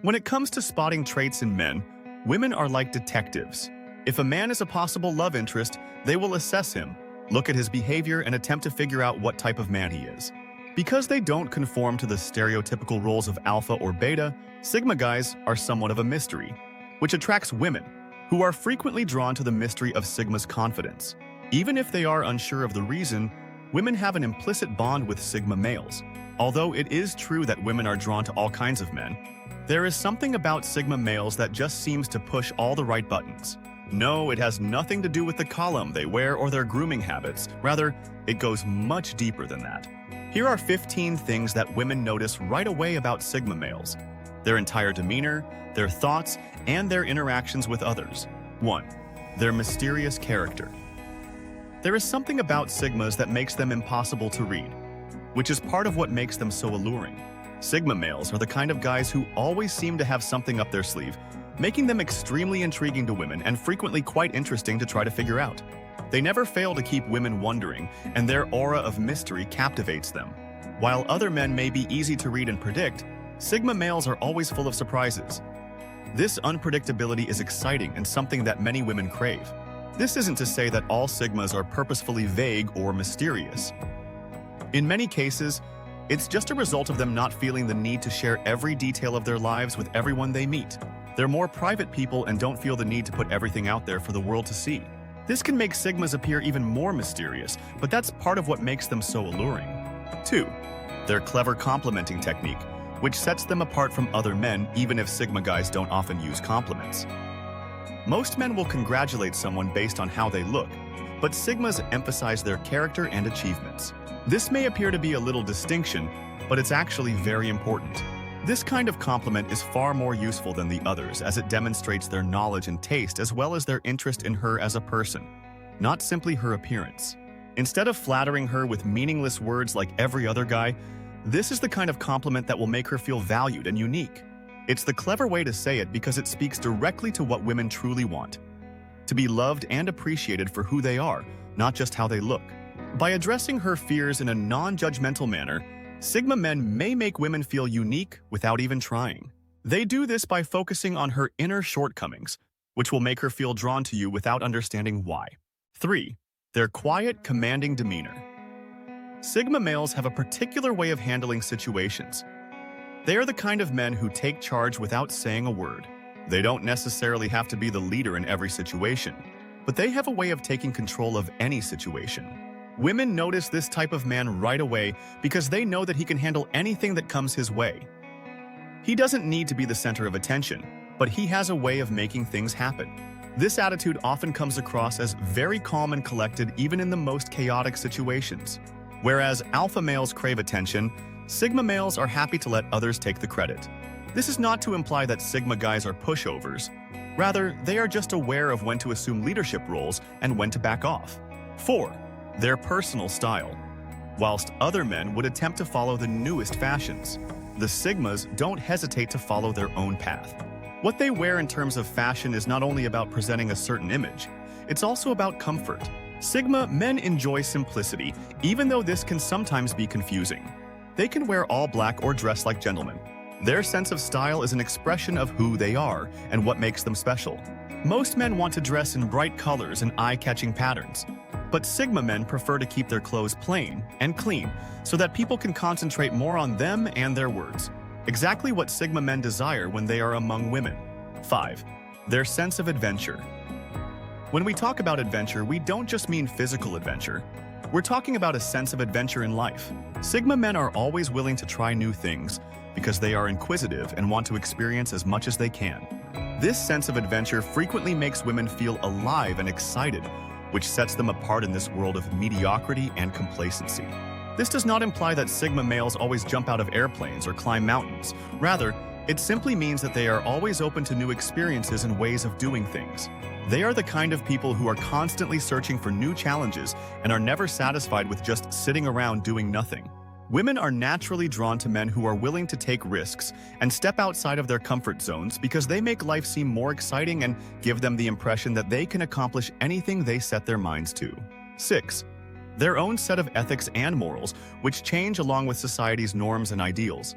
When it comes to spotting traits in men, women are like detectives. If a man is a possible love interest, they will assess him, look at his behavior, and attempt to figure out what type of man he is. Because they don't conform to the stereotypical roles of alpha or beta, Sigma guys are somewhat of a mystery, which attracts women, who are frequently drawn to the mystery of Sigma's confidence. Even if they are unsure of the reason, women have an implicit bond with Sigma males. Although it is true that women are drawn to all kinds of men, there is something about Sigma males that just seems to push all the right buttons. No, it has nothing to do with the column they wear or their grooming habits. Rather, it goes much deeper than that. Here are 15 things that women notice right away about Sigma males: their entire demeanor, their thoughts, and their interactions with others. 1. Their mysterious character. There is something about Sigmas that makes them impossible to read, which is part of what makes them so alluring. Sigma males are the kind of guys who always seem to have something up their sleeve, making them extremely intriguing to women and frequently quite interesting to try to figure out. They never fail to keep women wondering, and their aura of mystery captivates them. While other men may be easy to read and predict, Sigma males are always full of surprises. This unpredictability is exciting and something that many women crave. This isn't to say that all Sigmas are purposefully vague or mysterious. In many cases, it's just a result of them not feeling the need to share every detail of their lives with everyone they meet. They're more private people and don't feel the need to put everything out there for the world to see. This can make Sigmas appear even more mysterious, but that's part of what makes them so alluring. 2. Their clever complimenting technique, which sets them apart from other men even if Sigma guys don't often use compliments. Most men will congratulate someone based on how they look, but Sigmas emphasize their character and achievements. This may appear to be a little distinction, but it's actually very important. This kind of compliment is far more useful than the others as it demonstrates their knowledge and taste as well as their interest in her as a person, not simply her appearance. Instead of flattering her with meaningless words like every other guy, this is the kind of compliment that will make her feel valued and unique. It's the clever way to say it because it speaks directly to what women truly want: to be loved and appreciated for who they are, not just how they look. By addressing her fears in a non-judgmental manner, Sigma men may make women feel unique without even trying. They do this by focusing on her inner shortcomings, which will make her feel drawn to you without understanding why. 3. Their quiet, commanding demeanor. Sigma males have a particular way of handling situations. They are the kind of men who take charge without saying a word. They don't necessarily have to be the leader in every situation, but they have a way of taking control of any situation. Women notice this type of man right away because they know that he can handle anything that comes his way. He doesn't need to be the center of attention, but he has a way of making things happen. This attitude often comes across as very calm and collected even in the most chaotic situations. Whereas alpha males crave attention, Sigma males are happy to let others take the credit. This is not to imply that Sigma guys are pushovers. Rather, they are just aware of when to assume leadership roles and when to back off. 4. Their personal style. Whilst other men would attempt to follow the newest fashions, the Sigmas don't hesitate to follow their own path. What they wear in terms of fashion is not only about presenting a certain image, it's also about comfort. Sigma men enjoy simplicity, even though this can sometimes be confusing. They can wear all black or dress like gentlemen. Their sense of style is an expression of who they are and what makes them special. Most men want to dress in bright colors and eye-catching patterns, but Sigma men prefer to keep their clothes plain and clean so that people can concentrate more on them and their words. Exactly what Sigma men desire when they are among women. 5. Their sense of adventure. When we talk about adventure, we don't just mean physical adventure. We're talking about a sense of adventure in life. Sigma men are always willing to try new things because they are inquisitive and want to experience as much as they can. This sense of adventure frequently makes women feel alive and excited, which sets them apart in this world of mediocrity and complacency. This does not imply that Sigma males always jump out of airplanes or climb mountains. Rather, it simply means that they are always open to new experiences and ways of doing things. They are the kind of people who are constantly searching for new challenges and are never satisfied with just sitting around doing nothing. Women are naturally drawn to men who are willing to take risks and step outside of their comfort zones because they make life seem more exciting and give them the impression that they can accomplish anything they set their minds to. 6. Their own set of ethics and morals, which change along with society's norms and ideals.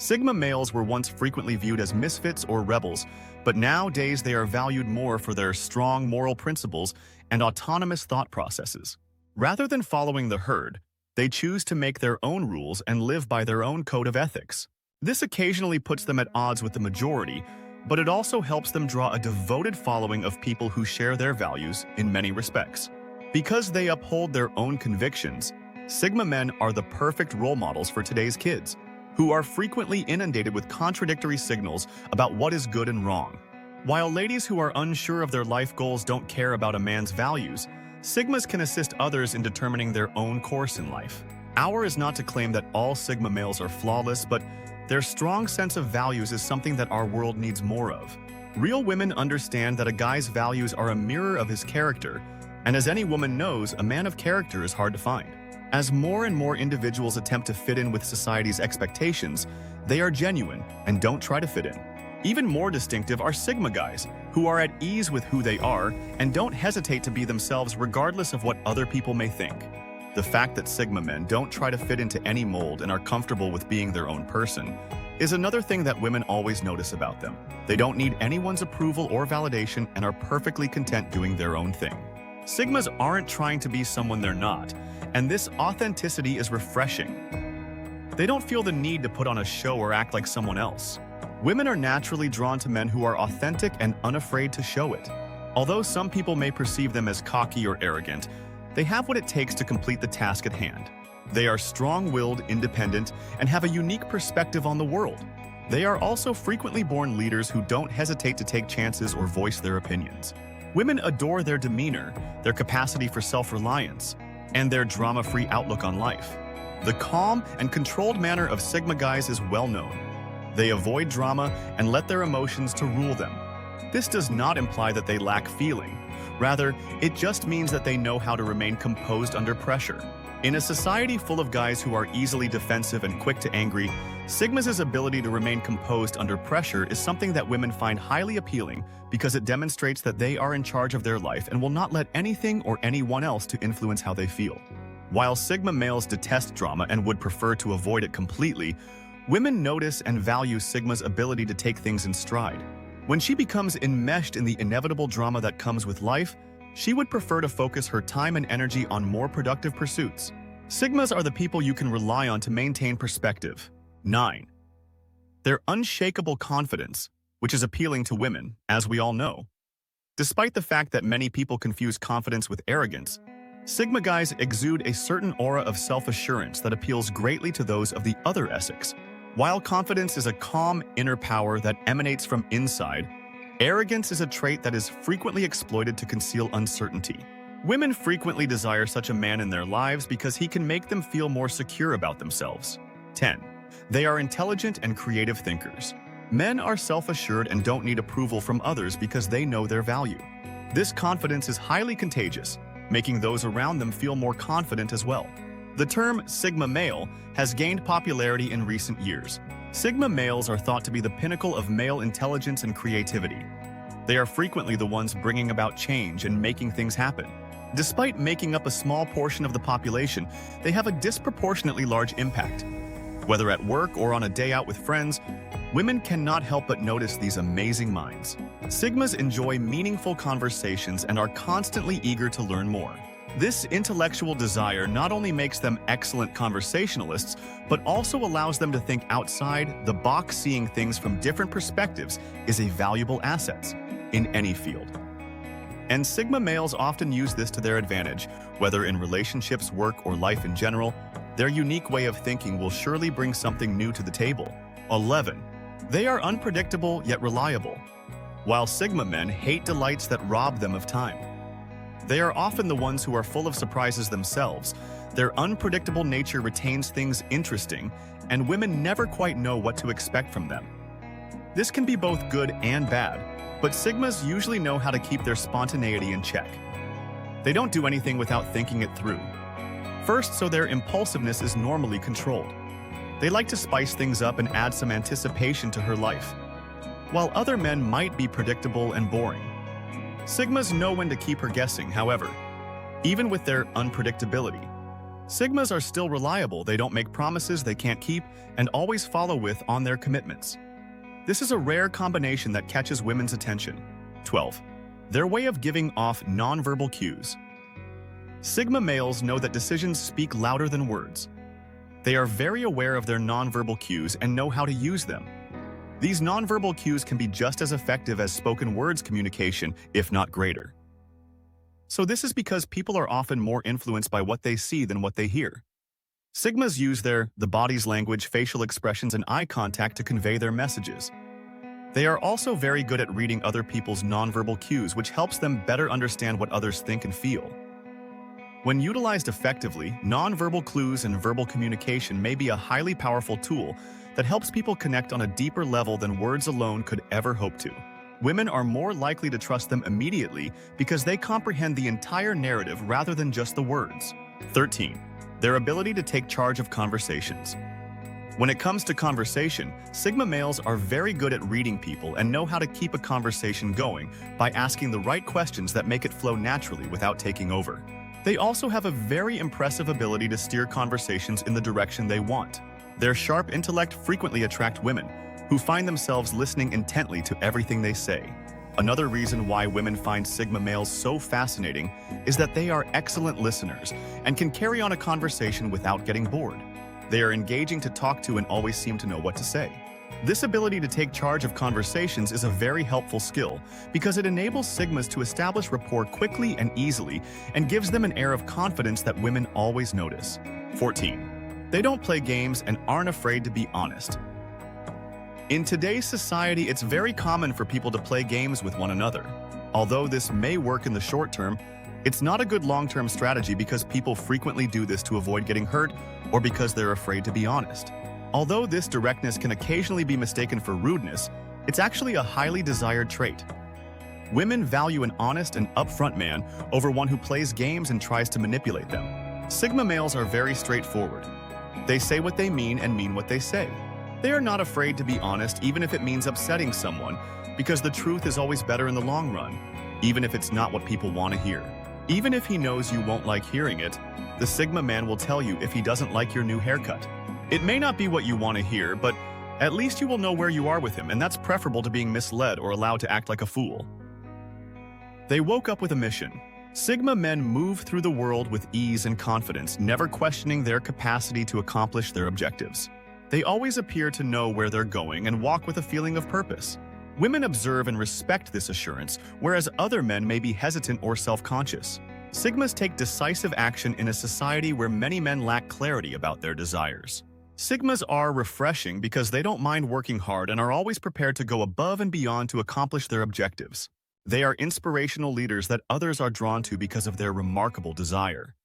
Sigma males were once frequently viewed as misfits or rebels, but nowadays they are valued more for their strong moral principles and autonomous thought processes. Rather than following the herd, they choose to make their own rules and live by their own code of ethics. This occasionally puts them at odds with the majority, but it also helps them draw a devoted following of people who share their values in many respects. Because they uphold their own convictions, Sigma men are the perfect role models for today's kids, who are frequently inundated with contradictory signals about what is good and wrong. While ladies who are unsure of their life goals don't care about a man's values, Sigmas can assist others in determining their own course in life. Our is not to claim that all Sigma males are flawless, but their strong sense of values is something that our world needs more of. Real women understand that a guy's values are a mirror of his character, and as any woman knows, a man of character is hard to find. As more and more individuals attempt to fit in with society's expectations, they are genuine and don't try to fit in. Even more distinctive are Sigma guys, who are at ease with who they are and don't hesitate to be themselves regardless of what other people may think. The fact that Sigma men don't try to fit into any mold and are comfortable with being their own person is another thing that women always notice about them. They don't need anyone's approval or validation and are perfectly content doing their own thing. Sigmas aren't trying to be someone they're not, and this authenticity is refreshing. They don't feel the need to put on a show or act like someone else. Women are naturally drawn to men who are authentic and unafraid to show it. Although some people may perceive them as cocky or arrogant, they have what it takes to complete the task at hand. They are strong-willed, independent, and have a unique perspective on the world. They are also frequently born leaders who don't hesitate to take chances or voice their opinions. Women adore their demeanor, their capacity for self-reliance, and their drama-free outlook on life. The calm and controlled manner of Sigma guys is well known. They avoid drama and let their emotions to rule them. This does not imply that they lack feeling. Rather, it just means that they know how to remain composed under pressure. In a society full of guys who are easily defensive and quick to angry, Sigma's ability to remain composed under pressure is something that women find highly appealing because it demonstrates that they are in charge of their life and will not let anything or anyone else to influence how they feel. While Sigma males detest drama and would prefer to avoid it completely, women notice and value Sigma's ability to take things in stride. When she becomes enmeshed in the inevitable drama that comes with life, she would prefer to focus her time and energy on more productive pursuits. Sigmas are the people you can rely on to maintain perspective. 9. Their unshakable confidence, which is appealing to women, as we all know. Despite the fact that many people confuse confidence with arrogance, Sigma guys exude a certain aura of self-assurance that appeals greatly to those of the other Essex. While confidence is a calm inner power that emanates from inside, arrogance is a trait that is frequently exploited to conceal uncertainty. Women frequently desire such a man in their lives because he can make them feel more secure about themselves. 10. They are intelligent and creative thinkers. Men are self-assured and don't need approval from others because they know their value. This confidence is highly contagious, making those around them feel more confident as well. The term Sigma male has gained popularity in recent years. Sigma males are thought to be the pinnacle of male intelligence and creativity. They are frequently the ones bringing about change and making things happen. Despite making up a small portion of the population, they have a disproportionately large impact. Whether at work or on a day out with friends, women cannot help but notice these amazing minds. Sigmas enjoy meaningful conversations and are constantly eager to learn more. This intellectual desire not only makes them excellent conversationalists, but also allows them to think outside the box. Seeing things from different perspectives is a valuable asset in any field. And Sigma males often use this to their advantage, whether in relationships, work, or life in general. Their unique way of thinking will surely bring something new to the table. 11. They are unpredictable yet reliable. While Sigma men hate delights that rob them of time, they are often the ones who are full of surprises themselves. Their unpredictable nature retains things interesting, and women never quite know what to expect from them. This can be both good and bad, but Sigmas usually know how to keep their spontaneity in check. They don't do anything without thinking it through. First, so their impulsiveness is normally controlled. They like to spice things up and add some anticipation to her life. While other men might be predictable and boring, Sigmas know when to keep her guessing. However, even with their unpredictability, Sigmas are still reliable, they don't make promises they can't keep, and always follow on their commitments. This is a rare combination that catches women's attention. 12. Their way of giving off nonverbal cues. Sigma males know that decisions speak louder than words. They are very aware of their nonverbal cues and know how to use them. These nonverbal cues can be just as effective as spoken words communication, if not greater. So this is because people are often more influenced by what they see than what they hear. Sigmas use the body's language, facial expressions, and eye contact to convey their messages. They are also very good at reading other people's nonverbal cues, which helps them better understand what others think and feel. When utilized effectively, nonverbal clues and verbal communication may be a highly powerful tool that helps people connect on a deeper level than words alone could ever hope to. Women are more likely to trust them immediately because they comprehend the entire narrative rather than just the words. 13. Their ability to take charge of conversations. When it comes to conversation, Sigma males are very good at reading people and know how to keep a conversation going by asking the right questions that make it flow naturally without taking over. They also have a very impressive ability to steer conversations in the direction they want. Their sharp intellect frequently attracts women, who find themselves listening intently to everything they say. Another reason why women find Sigma males so fascinating is that they are excellent listeners and can carry on a conversation without getting bored. They are engaging to talk to and always seem to know what to say. This ability to take charge of conversations is a very helpful skill because it enables Sigmas to establish rapport quickly and easily and gives them an air of confidence that women always notice. 14. They don't play games and aren't afraid to be honest. In today's society, it's very common for people to play games with one another. Although this may work in the short term, it's not a good long-term strategy because people frequently do this to avoid getting hurt or because they're afraid to be honest. Although this directness can occasionally be mistaken for rudeness, it's actually a highly desired trait. Women value an honest and upfront man over one who plays games and tries to manipulate them. Sigma males are very straightforward. They say what they mean and mean what they say. They are not afraid to be honest even if it means upsetting someone, because the truth is always better in the long run, even if it's not what people want to hear. Even if he knows you won't like hearing it, the Sigma man will tell you if he doesn't like your new haircut. It may not be what you want to hear, but at least you will know where you are with him, and that's preferable to being misled or allowed to act like a fool. They woke up with a mission. Sigma men move through the world with ease and confidence, never questioning their capacity to accomplish their objectives. They always appear to know where they're going and walk with a feeling of purpose. Women observe and respect this assurance, whereas other men may be hesitant or self-conscious. Sigmas take decisive action in a society where many men lack clarity about their desires. Sigmas are refreshing because they don't mind working hard and are always prepared to go above and beyond to accomplish their objectives. They are inspirational leaders that others are drawn to because of their remarkable desire.